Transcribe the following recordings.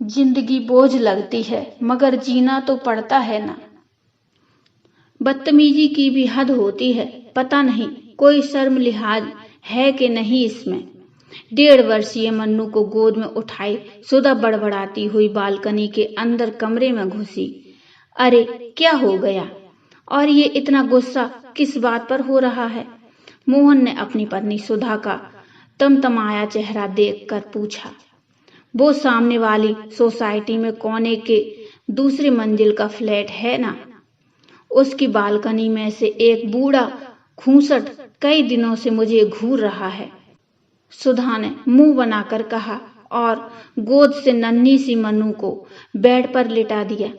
जिंदगी बोझ लगती है मगर जीना तो पड़ता है ना। बदतमीजी की भी हद होती है, पता नहीं कोई शर्म लिहाज है कि नहीं इसमें। 1.5 वर्षीय मन्नू को गोद में उठाए सुधा बड़बड़ाती हुई बालकनी के अंदर कमरे में घुसी। अरे क्या हो गया और ये इतना गुस्सा किस बात पर हो रहा है? मोहन ने अपनी पत्नी सुधा का तमतमाया चेहरा देखकर पूछा। वो सामने वाली सोसाइटी में कोने के दूसरी मंजिल का फ्लैट है ना, उसकी बालकनी में से एक बूढ़ा खूंसट कई दिनों से मुझे घूर रहा है, सुधा ने मुंह बनाकर कहा और गोद से नन्ही सी मन्नू को बेड पर लिटा दिया।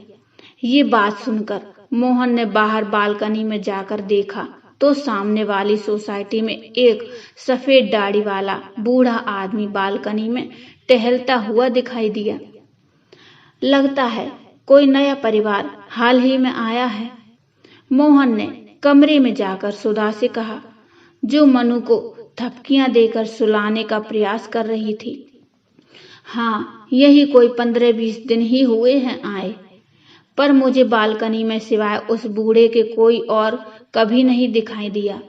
ये बात सुनकर मोहन ने बाहर बालकनी में जाकर देखा तो सामने वाली सोसाइटी में एक सफेद दाढ़ी वाला बूढ़ा आदमी बालकनी में टहलता हुआ दिखाई दिया। लगता है कोई नया परिवार हाल ही में आया है, मोहन ने कमरे में जाकर सुधा से कहा, जो मनु को थपकियां देकर सुलाने का प्रयास कर रही थी। हाँ, यही कोई 15-20 दिन ही हुए हैं आए, पर मुझे बालकनी में सिवाय उस बूढ़े के कोई और कभी नहीं दिखाई दिया।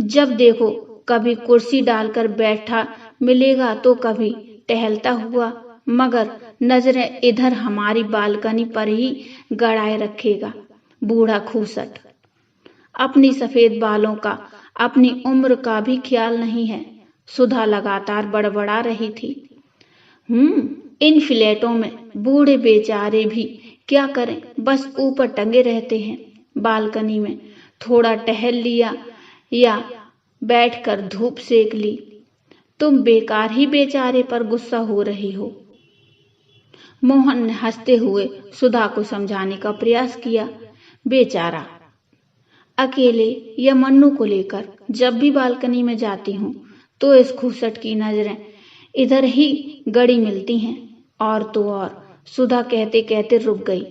जब देखो कभी कुर्सी डालकर बैठा मिलेगा तो कभी टहलता हुआ, मगर नजरें इधर हमारी बालकनी पर ही गड़ाए रखेगा बूढ़ा खूसट। अपनी सफेद बालों का, अपनी उम्र का भी ख्याल नहीं है, सुधा लगातार बड़बड़ा रही थी। इन फ्लैटों में बूढ़े बेचारे भी क्या करें, बस ऊपर टंगे रहते हैं। बालकनी में थोड़ा टहल लिया या बैठकर धूप सेक ली। तुम बेकार ही बेचारे पर गुस्सा हो रही हो। मोहन ने हंसते हुए सुधा को समझाने का प्रयास किया। बेचारा, अकेले या मन्नू को लेकर जब भी बालकनी में जाती हूँ तो इस खूसट की नजरें इधर ही गड़ी मिलती हैं। और तो और, सुधा कहते कहते रुक गई।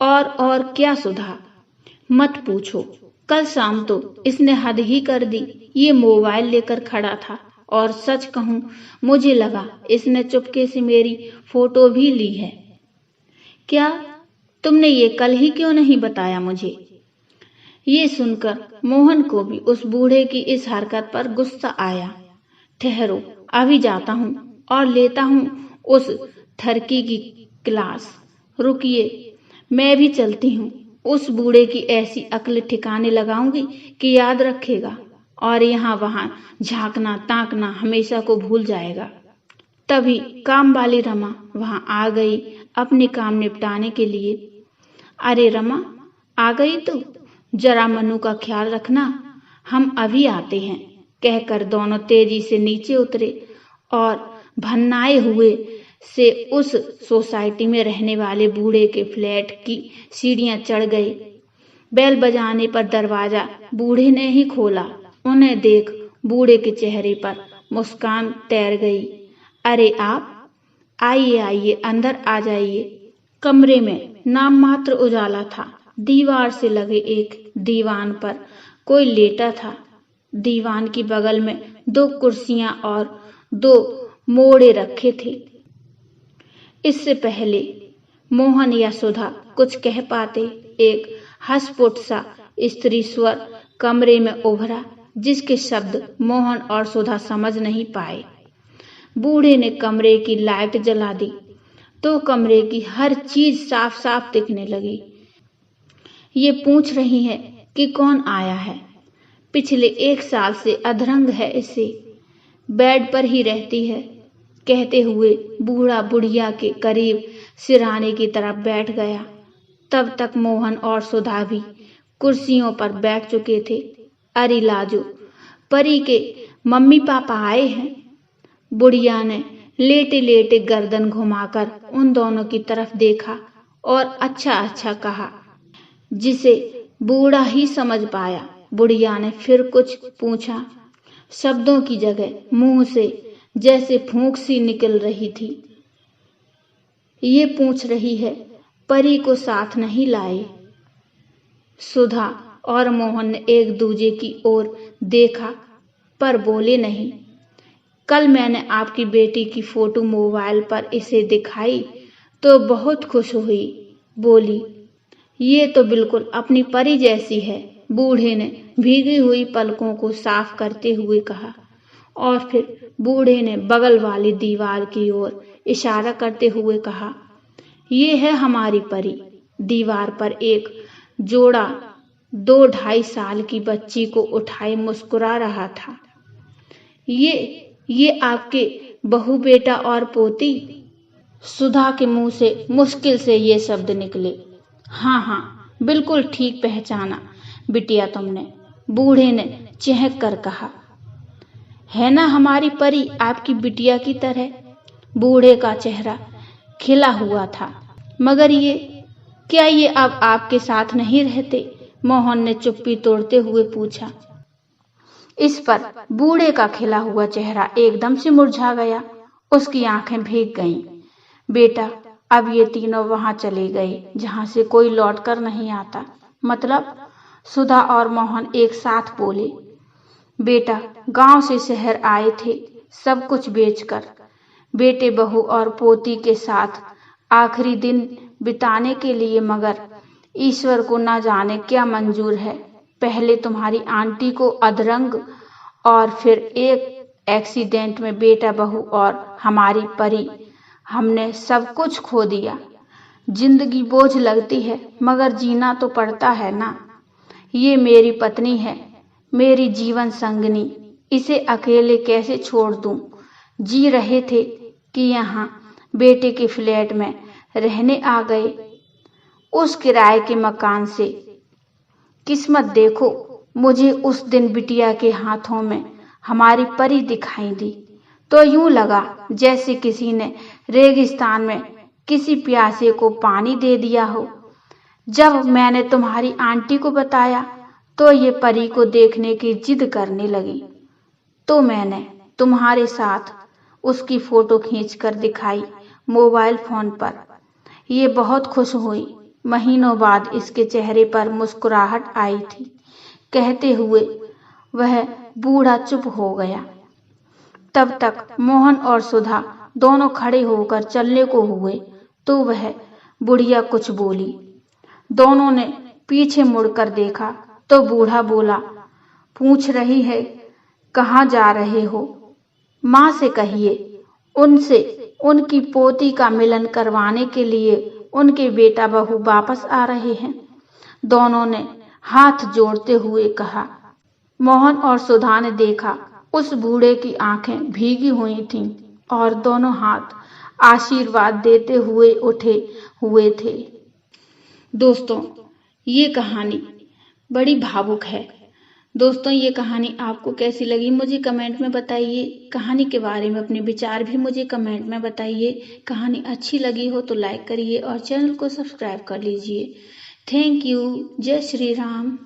और क्या सुधा? मत पूछो, कल शाम तो इसने हद ही कर दी। ये मोबाइल लेकर खड़ा था और सच कहूं मुझे लगा इसने चुपके से मेरी फोटो भी ली है। क्या तुमने ये कल ही क्यों नहीं बताया मुझे? ये सुनकर मोहन को भी उस बूढ़े की इस हरकत पर गुस्सा आया। ठहरो, अभी जाता हूँ और लेता हूँ उस ठरकी की क्लास। रुकिए, मैं भी चलती हूँ। उस बूढ़े की ऐसी अक्ल ठिकाने लगाऊंगी कि याद रखेगा और यहाँ वहां झांकना ताकना हमेशा को भूल जाएगा। तभी काम वाली रमा वहां आ गई अपने काम निपटाने के लिए। अरे रमा, आ गई तू? जरा मनु का ख्याल रखना, हम अभी आते हैं, कहकर दोनों तेजी से नीचे उतरे और भन्नाए हुए से उस सोसाइटी में रहने वाले बूढ़े के फ्लैट की सीढ़ियां चढ़ गए। बेल बजाने पर दरवाजा बूढ़े ने ही खोला। उन्हें देख बूढ़े के चेहरे पर मुस्कान तैर गई। अरे आप, आइए आइए, अंदर आ जाइए। कमरे में नाम मात्र उजाला था। दीवार से लगे एक दीवान पर कोई लेटा था। दीवान की बगल में 2 कुर्सियां और 2 मोड़े रखे थे। इससे पहले मोहन या सुधा कुछ कह पाते, एक हसपुट सा स्त्री स्वर कमरे में उभरा, जिसके शब्द मोहन और सुधा समझ नहीं पाए। बूढ़े ने कमरे की लाइट जला दी तो कमरे की हर चीज साफ साफ दिखने लगी। ये पूछ रही है कि कौन आया है। पिछले 1 साल से अधरंग है इसे, बेड पर ही रहती है, कहते हुए बूढ़ा बुढ़िया के करीब सिरहाने की तरफ बैठ गया। तब तक मोहन और सुधा भी कुर्सियों पर बैठ चुके थे। अरे लाजो, परी के मम्मी पापा आए हैं। बुढ़िया ने लेटे लेटे गर्दन घुमाकर उन दोनों की तरफ देखा और अच्छा अच्छा कहा, जिसे बूढ़ा ही समझ पाया। बुढ़िया ने फिर कुछ पूछा। शब्दों की जगह मुंह से जैसे फूंक सी निकल रही थी। ये पूछ रही है परी को साथ नहीं लाए। सुधा और मोहन ने एक दूजे की ओर देखा पर बोले नहीं। कल मैंने आपकी बेटी की फोटो मोबाइल पर इसे दिखाई तो बहुत खुश हुई। बोली, ये तो बिल्कुल अपनी परी जैसी है। बूढ़े ने भीगी हुई पलकों को साफ करते हुए कहा और फिर बूढ़े ने बगल वाली दीवार की ओर इशारा करते हुए कहा, ये है हमारी परी। दीवार पर एक जोड़ा 2-2.5 साल की बच्ची को उठाए मुस्कुरा रहा था। ये आपके बहू बेटा और पोती? सुधा के मुंह से मुश्किल से ये शब्द निकले। हाँ, बिल्कुल ठीक पहचाना बिटिया तुमने, बूढ़े ने चहक कर कहा। है ना हमारी परी आपकी बिटिया की तरह? बूढ़े का चेहरा खिला हुआ था। मगर क्या ये अब आपके साथ नहीं रहते? मोहन ने चुप्पी तोड़ते हुए पूछा। इस पर बूढ़े का खिला हुआ चेहरा एकदम से मुरझा गया। उसकी आंखें भीग गईं। बेटा, अब ये तीनों वहां चले गए जहां से कोई लौट कर नहीं आता। मतलब? सुधा और मोहन एक साथ बोले। बेटा, गांव से शहर आए थे सब कुछ बेचकर, बेटे बहू और पोती के साथ आखिरी दिन बिताने के लिए। मगर ईश्वर को ना जाने क्या मंजूर है। पहले तुम्हारी आंटी को अधरंग और फिर एक एक्सीडेंट में बेटा बहू और हमारी परी, हमने सब कुछ खो दिया। जिंदगी बोझ लगती है मगर जीना तो पड़ता है ना। ये मेरी पत्नी है, मेरी जीवन संगनी, इसे अकेले कैसे छोड़ दूं? जी रहे थे कि यहाँ बेटे के फ्लैट में रहने आ गए, उस किराए के मकान से। किस्मत देखो, मुझे उस दिन बिटिया के हाथों में हमारी परी दिखाई दी तो यूं लगा जैसे किसी ने रेगिस्तान में किसी प्यासे को पानी दे दिया हो। जब मैंने तुम्हारी आंटी को बताया तो ये परी को देखने की जिद करने लगी, तो मैंने तुम्हारे साथ उसकी फोटो खींचकर दिखाई मोबाइल फोन पर। ये बहुत खुश हुई। महीनों बाद इसके चेहरे पर मुस्कुराहट आई थी। कहते हुए वह बूढ़ा चुप हो गया। तब तक मोहन और सुधा दोनों खड़े होकर चलने को हुए तो वह बुढ़िया कुछ बोली। दोनों ने पीछे मुड़कर देखा तो बूढ़ा बोला, पूछ रही है कहाँ जा रहे हो? माँ से कहिए, उनसे उनकी पोती का मिलन करवाने के लिए उनके बेटा बहू वापस आ रहे हैं। दोनों ने हाथ जोड़ते हुए कहा। मोहन और सुधा ने देखा उस बूढ़े की आंखें भीगी हुई थीं और दोनों हाथ आशीर्वाद देते हुए उठे हुए थे। दोस्तों, ये कहानी बड़ी भावुक है। दोस्तों, ये कहानी आपको कैसी लगी मुझे कमेंट में बताइए। कहानी के बारे में अपने विचार भी मुझे कमेंट में बताइए। कहानी अच्छी लगी हो तो लाइक करिए और चैनल को सब्सक्राइब कर लीजिए। Thank you. जय श्री राम।